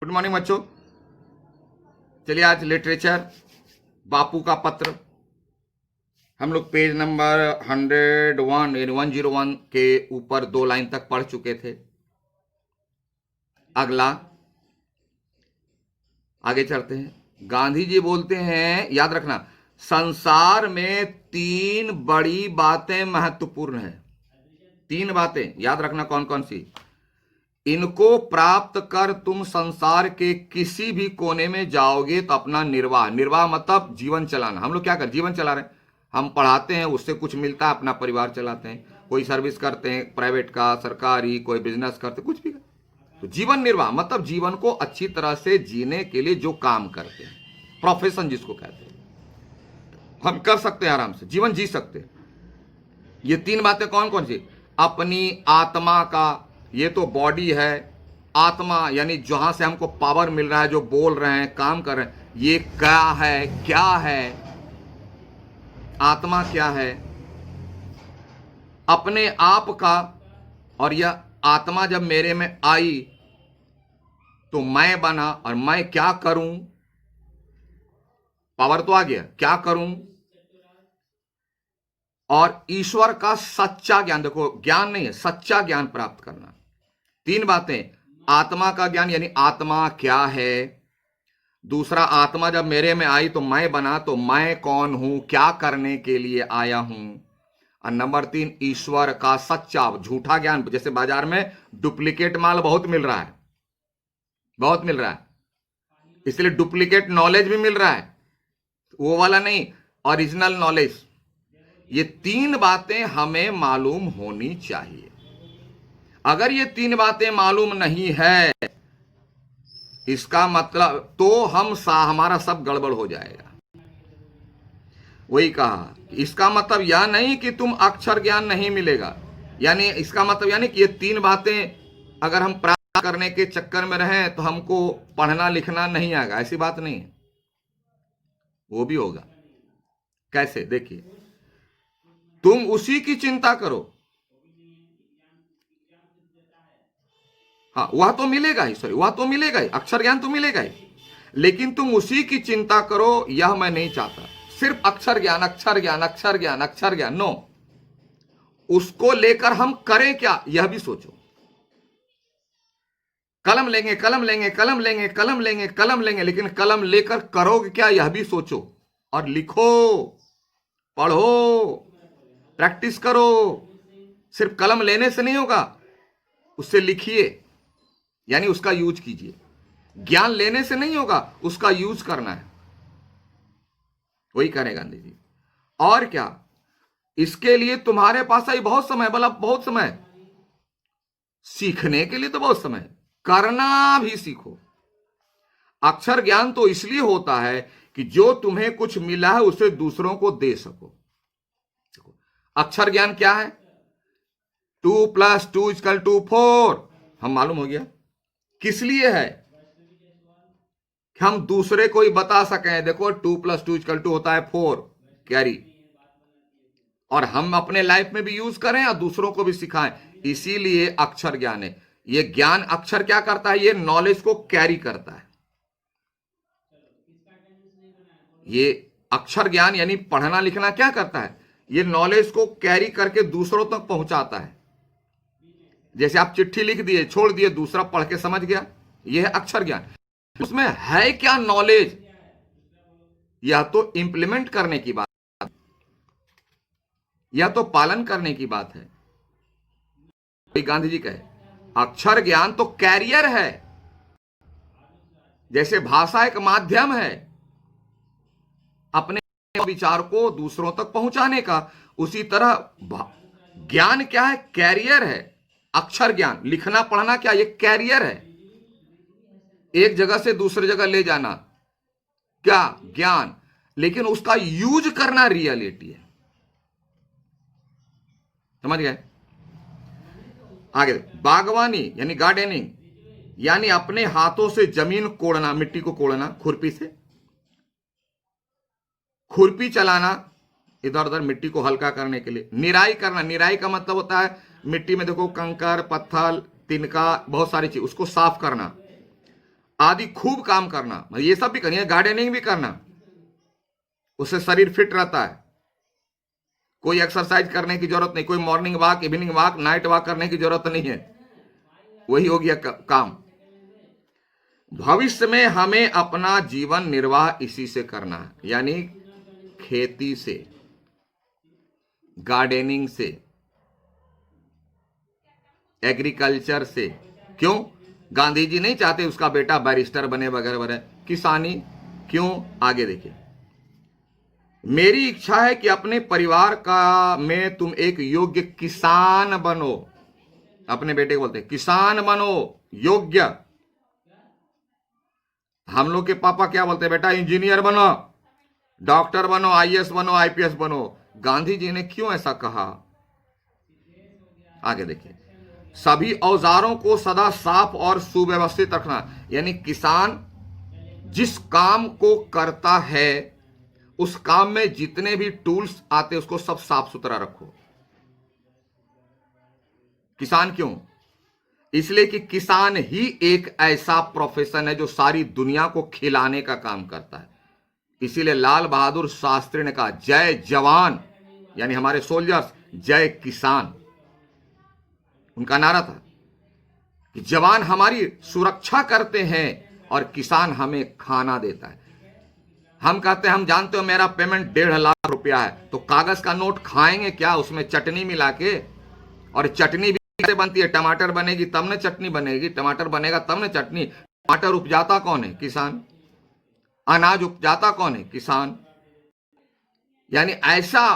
Good morning बच्चों। चलिए आज लिटरेचर बापू का पत्र हम लोग पेज नंबर 101 यानी 101 के ऊपर 2 लाइन तक पढ़ चुके थे। अगला आगे चलते हैं। गांधी जी बोलते हैं, याद रखना, संसार में 3 बड़ी बातें महत्वपूर्ण है। 3 बातें याद रखना, कौन कौन सी? इनको प्राप्त कर तुम संसार के किसी भी कोने में जाओगे तो अपना निर्वाह मतलब जीवन चलाना। हम लोग क्या कर जीवन चला रहे हैं, हम पढ़ाते हैं, उससे कुछ मिलता है, अपना परिवार चलाते हैं, कोई सर्विस करते हैं प्राइवेट का, सरकारी, कोई बिजनेस करते, कुछ भी कर। तो जीवन निर्वाह मतलब जीवन को अच्छी तरह से जीने के लिए जो काम करते हैं, प्रोफेशन जिसको कहते हैं, हम कर सकते हैं, आराम से जीवन जी सकते हैं। ये 3 बातें कौन कौन सी? अपनी आत्मा का, ये तो बॉडी है, आत्मा यानी जहां से हमको पावर मिल रहा है, जो बोल रहे हैं, काम कर रहे हैं, ये क्या है, आत्मा क्या है? अपने आप का, और यह आत्मा जब मेरे में आई तो मैं बना, और मैं क्या करूं, पावर तो आ गया, क्या करूं? और ईश्वर का सच्चा ज्ञान, देखो ज्ञान नहीं है, सच्चा ज्ञान प्राप्त करना। 3 बातें, आत्मा का ज्ञान यानी आत्मा क्या है, दूसरा आत्मा जब मेरे में आई तो मैं बना, तो मैं कौन हूं, क्या करने के लिए आया हूं, और नंबर 3 ईश्वर का सच्चा, झूठा ज्ञान। जैसे बाजार में डुप्लीकेट माल बहुत मिल रहा है, बहुत मिल रहा है, इसलिए डुप्लीकेट नॉलेज भी मिल रहा है, वो वाला नहीं, ओरिजिनल नॉलेज। ये 3 बातें हमें मालूम होनी चाहिए। अगर ये 3 बातें मालूम नहीं है, इसका मतलब तो हमारा सब गड़बड़ हो जाएगा। वही कहा, इसका मतलब यह नहीं कि तुम अक्षर ज्ञान नहीं मिलेगा, यानी इसका मतलब यानी कि ये 3 बातें अगर हम प्राप्त करने के चक्कर में रहें तो हमको पढ़ना लिखना नहीं आएगा, ऐसी बात नहीं है, वो भी होगा। कैसे? देखिए, तुम उसी की चिंता करो, हाँ वह तो मिलेगा ही, सॉरी वह तो मिलेगा ही, अक्षर ज्ञान तो मिलेगा ही, लेकिन तुम उसी की चिंता करो, यह मैं नहीं चाहता सिर्फ अक्षर ज्ञान अक्षर ज्ञान अक्षर ज्ञान अक्षर ज्ञान, नो, उसको लेकर हम करें क्या यह भी सोचो। कलम लेंगे कलम लेंगे कलम लेंगे कलम लेंगे कलम लेंगे, लेकिन कलम लेकर करोगे क्या यह भी सोचो, और लिखो, पढ़ो, प्रैक्टिस करो। सिर्फ कलम लेने से नहीं होगा, उससे लिखिए, यानी उसका यूज कीजिए। ज्ञान लेने से नहीं होगा, उसका यूज करना है, वही करें गांधी जी। और क्या, इसके लिए तुम्हारे पास आई बहुत समय, बोला बहुत समय, सीखने के लिए तो बहुत समय, करना भी सीखो। अक्षर ज्ञान तो इसलिए होता है कि जो तुम्हें कुछ मिला है उसे दूसरों को दे सको। अक्षर ज्ञान क्या है? 2 + 2 = 4, हम मालूम हो गया। किस लिए है? कि हम दूसरे को ही बता सकें, देखो 2 + 2 = होता है 4, कैरी, और हम अपने लाइफ में भी यूज करें और दूसरों को भी सिखाएं, इसीलिए अक्षर ज्ञान है। ये ज्ञान अक्षर क्या करता है? ये नॉलेज को कैरी करता है। ये अक्षर ज्ञान यानी पढ़ना लिखना क्या करता है? ये नॉलेज को कैरी करके दूसरों तक पहुंचाता है। जैसे आप चिट्ठी लिख दिए, छोड़ दिए, दूसरा पढ़ के समझ गया, यह है अक्षर ज्ञान। उसमें है क्या नॉलेज, या तो इंप्लीमेंट करने की बात, या तो पालन करने की बात है। गांधी जी कहे अक्षर ज्ञान तो कैरियर है, जैसे भाषा एक माध्यम है अपने विचार को दूसरों तक पहुंचाने का, उसी तरह ज्ञान क्या है? कैरियर है। अक्षर ज्ञान, लिखना पढ़ना क्या? ये कैरियर है, एक जगह से दूसरी जगह ले जाना, क्या? ज्ञान, लेकिन उसका यूज करना रियलिटी है। समझ गए? आगे, बागवानी यानी गार्डनिंग, यानी अपने हाथों से जमीन कोड़ना, मिट्टी को कोड़ना, खुरपी से, खुरपी चलाना इधर उधर मिट्टी को हल्का करने के लिए। निराई करना, निराई का मतलब होता है मिट्टी में देखो कंकर, पत्थर, तिनका, बहुत सारी चीज, उसको साफ करना। आदि खूब काम करना, मतलब ये सब भी करनी, गार्डनिंग भी करना, उससे शरीर फिट रहता है। कोई एक्सरसाइज करने की जरूरत नहीं, कोई morning walk, evening walk, night walk करने की जरूरत नहीं है, वही हो गया काम। भविष्य में हमें अपना जीवन निर्वाह इसी से करना है, यानी खेती से, गार्डनिंग से, एग्रीकल्चर से। क्यों? गांधी जी नहीं चाहते उसका बेटा बैरिस्टर बने वगैरह वगैरह, किसानी। क्यों? आगे देखिए। मेरी इच्छा है कि अपने परिवार का में तुम एक योग्य किसान बनो। अपने बेटे को बोलते हैं किसान बनो, योग्य। हम लोग के पापा क्या बोलते हैं? बेटा इंजीनियर बनो, डॉक्टर बनो, आईएएस बनो, आईपीएस बनो। गांधी जी ने क्यों ऐसा कहा? आगे देखिए। सभी औजारों को सदा साफ और सुव्यवस्थित रखना, यानी किसान जिस काम को करता है उस काम में जितने भी टूल्स आते उसको सब साफ सुथरा रखो। किसान क्यों? इसलिए कि किसान ही एक ऐसा प्रोफेशन है जो सारी दुनिया को खिलाने का काम करता है। इसीलिए लाल बहादुर शास्त्री ने कहा जय जवान, यानी हमारे सोल्जर्स, जय किसान। उनका नारा था कि जवान हमारी सुरक्षा करते हैं और किसान हमें खाना देता है। हम कहते हैं हम जानते हो मेरा पेमेंट 1.5 लाख रुपया है, तो कागज का नोट खाएंगे क्या? उसमें चटनी मिला के। और चटनी भी कैसे बनती है? टमाटर बनेगी तब न चटनी बनेगी, टमाटर बनेगा तब न चटनी। टमाटर उपजाता कौन है? किसान। अनाज उपजाता कौन है? किसान। यानी ऐसा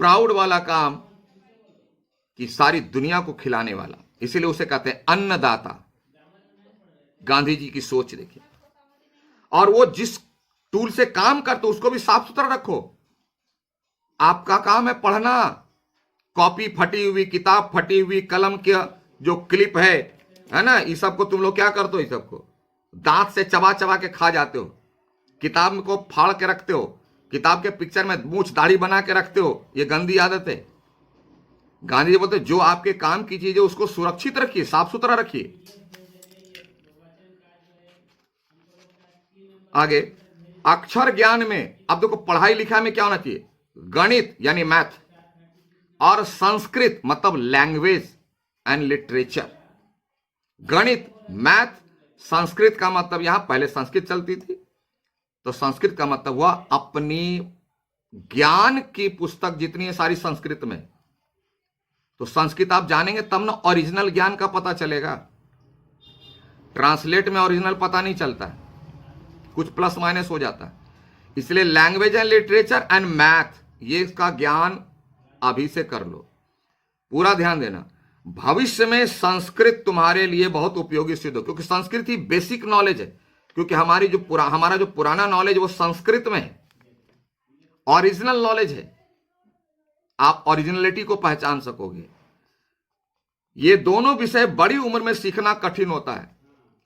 प्राउड वाला काम कि सारी दुनिया को खिलाने वाला, इसीलिए उसे कहते हैं अन्नदाता। गांधी जी की सोच देखिए। और वो जिस टूल से काम करते उसको भी साफ सुथरा रखो। आपका काम है पढ़ना, कॉपी फटी हुई, किताब फटी हुई, कलम के जो क्लिप है ना, इस सब को तुम लोग क्या करते हो? इस सब को दांत से चबा चबा के खा जाते हो, किताब को फाड़ के रखते हो, किताब के पिक्चर में मूछ दाढ़ी बना के रखते हो। ये गंदी आदत है। गांधी जी बोलते जो आपके काम की चीज है उसको सुरक्षित रखिए, साफ सुथरा रखिए। आगे अक्षर ज्ञान में, अब देखो पढ़ाई लिखाई में क्या होना चाहिए? गणित यानी मैथ, और संस्कृत मतलब लैंग्वेज एंड लिटरेचर। गणित, मैथ, संस्कृत का मतलब यहां पहले संस्कृत चलती थी, तो संस्कृत का मतलब हुआ अपनी ज्ञान की पुस्तक जितनी है सारी संस्कृत में। तो संस्कृत आप जानेंगे तब ना ओरिजिनल ज्ञान का पता चलेगा। ट्रांसलेट में ओरिजिनल पता नहीं चलता है, कुछ प्लस माइनस हो जाता है। इसलिए language and literature and math, ये इसका ज्ञान अभी से कर लो। पूरा ध्यान देना, भविष्य में संस्कृत तुम्हारे लिए बहुत उपयोगी सिद्ध हो, क्योंकि संस्कृत ही बेसिक नॉलेज है। क्योंकि हमारा जो पुराना नॉलेज वो संस्कृत में है, ओरिजिनल नॉलेज है। आप ओरिजिनलिटी को पहचान सकोगे। ये दोनों विषय बड़ी उम्र में सीखना कठिन होता है,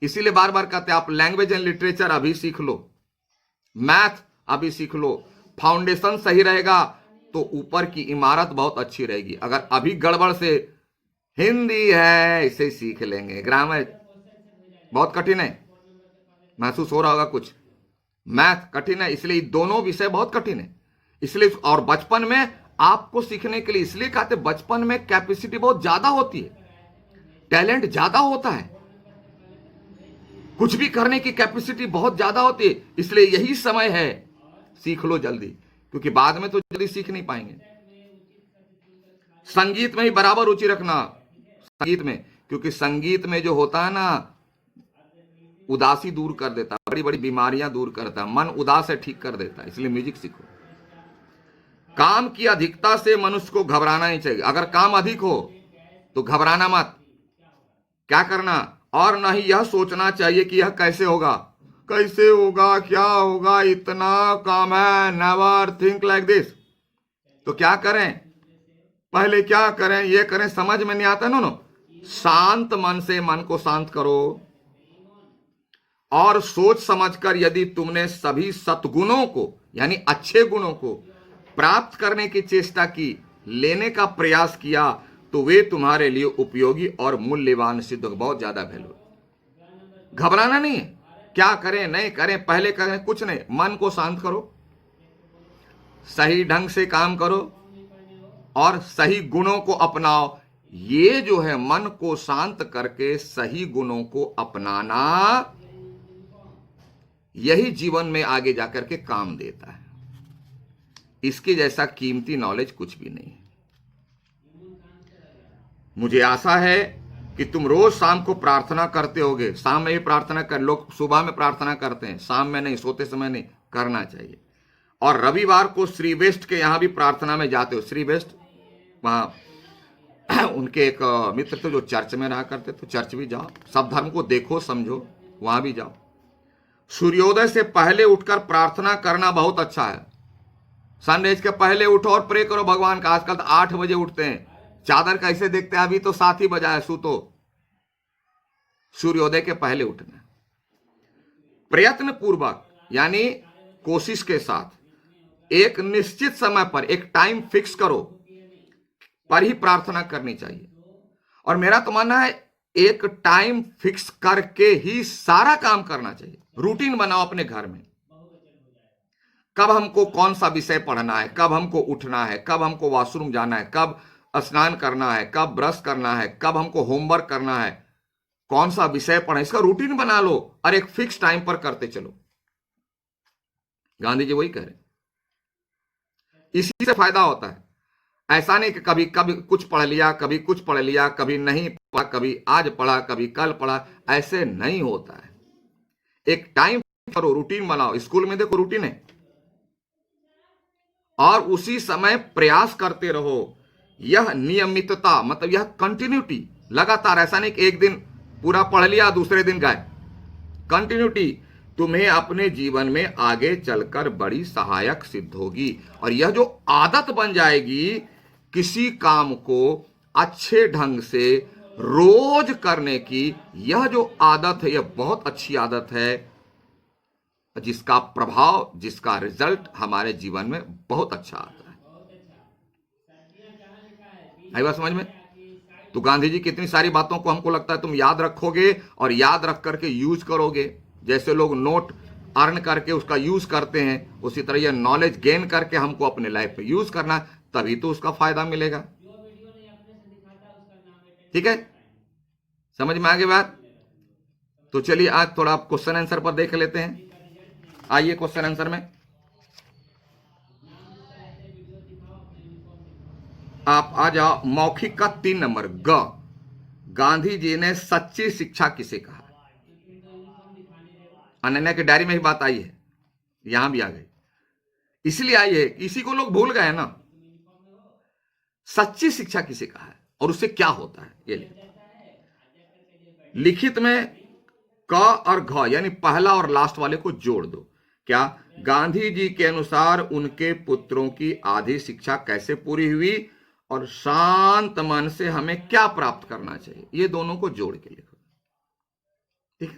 इसीलिए बार बार कहते हैं आप लैंग्वेज एंड लिटरेचर अभी सीख लो, मैथ अभी सीख लो। फाउंडेशन सही रहेगा तो ऊपर की इमारत बहुत अच्छी रहेगी। अगर अभी गड़बड़ से हिंदी है इसे सीख लेंगे, ग्रामर बहुत कठिन है, महसूस हो रहा होगा कुछ, मैथ कठिन है, इसलिए दोनों विषय बहुत कठिन है। इसलिए और बचपन में आपको सीखने के लिए इसलिए कहते बचपन में कैपेसिटी बहुत ज्यादा होती है, टैलेंट ज्यादा होता है, कुछ भी करने की कैपेसिटी बहुत ज्यादा होती है। इसलिए यही समय है, सीख लो जल्दी, क्योंकि बाद में तो जल्दी सीख नहीं पाएंगे। संगीत में ही बराबर रुचि रखना, संगीत में, क्योंकि संगीत में जो होता है ना उदासी दूर कर देता है, बड़ी बड़ी बीमारियां दूर करता है, मन उदास है ठीक कर देता है, इसलिए म्यूजिक सीखो। काम की अधिकता से मनुष्य को घबराना नहीं चाहिए। अगर काम अधिक हो तो घबराना मत। क्या करना? और न ही यह सोचना चाहिए कि यह कैसे होगा, कैसे होगा, क्या होगा, इतना काम है, नेवर थिंक लाइक दिस। तो क्या करें, पहले क्या करें, ये करें, समझ में नहीं आता। नो, शांत मन से मन को शांत करो और सोच समझकर यदि तुमने सभी सद्गुणों को यानी अच्छे गुणों को प्राप्त करने की चेष्टा की, लेने का प्रयास किया, तो वे तुम्हारे लिए उपयोगी और मूल्यवान सिद्ध होगा, बहुत ज्यादा वैल्यू। घबराना नहीं है, क्या करें नहीं करें, पहले करें, कुछ नहीं, मन को शांत करो, सही ढंग से काम करो और सही गुणों को अपनाओ। ये जो है मन को शांत करके सही गुणों को अपनाना, यही जीवन में आगे जाकर के काम देता है। इसके जैसा कीमती नॉलेज कुछ भी नहीं है। मुझे आशा है कि तुम रोज शाम को प्रार्थना करते होगे। शाम में भी प्रार्थना कर, लोग सुबह में प्रार्थना करते हैं, शाम में नहीं, सोते समय नहीं, करना चाहिए। और रविवार को श्री वेस्ट के यहां भी प्रार्थना में जाते हो। श्री वेस्ट वहां उनके एक मित्र थे जो चर्च में रहा करते, तो चर्च भी जाओ, सब धर्म को देखो समझो, वहां भी जाओ। सूर्योदय से पहले उठकर प्रार्थना करना बहुत अच्छा है। सनराइज के पहले उठो और प्रे करो भगवान का। आजकल तो 8 बजे उठते हैं, चादर कैसे देखते हैं, अभी तो 7 ही बजा है, सूतो। सूर्योदय के पहले उठना, प्रयत्न पूर्वक यानी कोशिश के साथ एक निश्चित समय पर, एक टाइम फिक्स करो पर ही प्रार्थना करनी चाहिए। और मेरा तो मानना है एक टाइम फिक्स करके ही सारा काम करना चाहिए। रूटीन बनाओ अपने घर में, कब हमको कौन सा विषय पढ़ना है, कब हमको उठना है, कब हमको वॉशरूम जाना है, कब स्नान करना है, कब ब्रश करना है, कब हमको होमवर्क करना है, कौन सा विषय पढ़ना है, इसका रूटीन बना लो और एक फिक्स टाइम पर करते चलो। गांधी जी वही कह रहे, इसी से फायदा होता है। ऐसा नहीं कि कभी कभी कुछ पढ़ लिया, कभी कुछ पढ़ लिया, कभी नहीं पढ़ा, कभी आज पढ़ा, कभी कल पढ़ा, ऐसे नहीं होता है। एक टाइम करो, रूटीन बनाओ। स्कूल में देखो रूटीन है, और उसी समय प्रयास करते रहो। यह नियमितता मतलब यह कंटिन्यूटी, लगातार, ऐसा नहीं कि एक दिन पूरा पढ़ लिया दूसरे दिन गए। कंटिन्यूटी तुम्हें अपने जीवन में आगे चलकर बड़ी सहायक सिद्ध होगी। और यह जो आदत बन जाएगी किसी काम को अच्छे ढंग से रोज करने की, यह जो आदत है यह बहुत अच्छी आदत है, जिसका प्रभाव, जिसका रिजल्ट हमारे जीवन में बहुत अच्छा आता है। आई बात समझ में? तो गांधी जी की इतनी सारी बातों को हमको लगता है तुम याद रखोगे और याद रख करके यूज करोगे। जैसे लोग नोट अर्न करके उसका यूज करते हैं, उसी तरह यह नॉलेज गेन करके हमको अपने लाइफ पे यूज करना, तभी तो उसका फायदा मिलेगा। ठीक है, समझ में आ गई बात? तो चलिए आज थोड़ा क्वेश्चन आंसर पर देख लेते हैं। आइए क्वेश्चन आंसर में आप आ जाओ। मौखिक का 3 नंबर, ग, गांधी जी ने सच्ची शिक्षा किसे कहा? अनन्या की डायरी में ही बात आई है, यहां भी आ गई, इसलिए आई है, इसी को लोग भूल गए ना। सच्ची शिक्षा किसे कहा है और उससे क्या होता है, ये लिखित में क और घ यानी पहला और लास्ट वाले को जोड़ दो। क्या? गांधी जी के अनुसार उनके पुत्रों की आधी शिक्षा कैसे पूरी हुई और शांत मन से हमें क्या प्राप्त करना चाहिए, ये दोनों को जोड़ के लिखो। ठीक,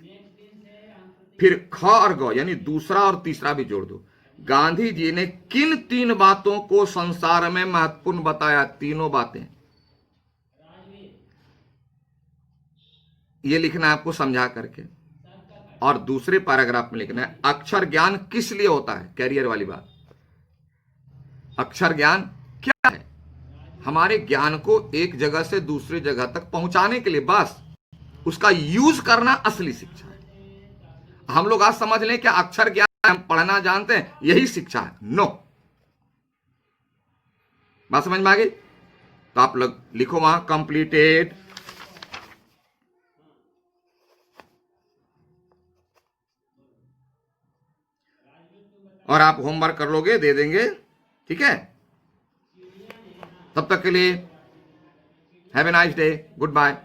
फिर ख और ग यानी दूसरा और तीसरा भी जोड़ दो। गांधी जी ने किन 3 बातों को संसार में महत्वपूर्ण बताया? तीनों बातें, ये लिखना है आपको समझा करके। और दूसरे पैराग्राफ में लिखना है अक्षर ज्ञान किस लिए होता है, कैरियर वाली बात। अक्षर ज्ञान क्या है? हमारे ज्ञान को एक जगह से दूसरी जगह तक पहुंचाने के लिए, बस उसका यूज करना असली शिक्षा है। हम लोग आज समझ लें क्या अक्षर ज्ञान हम पढ़ना जानते हैं, यही शिक्षा है? नो। बात समझ में आ गई? तो आप लोग लिखो वहां कंप्लीटेड। और आप होमवर्क कर लोगे, दे देंगे, ठीक है? तब तक के लिए have a nice day, good bye.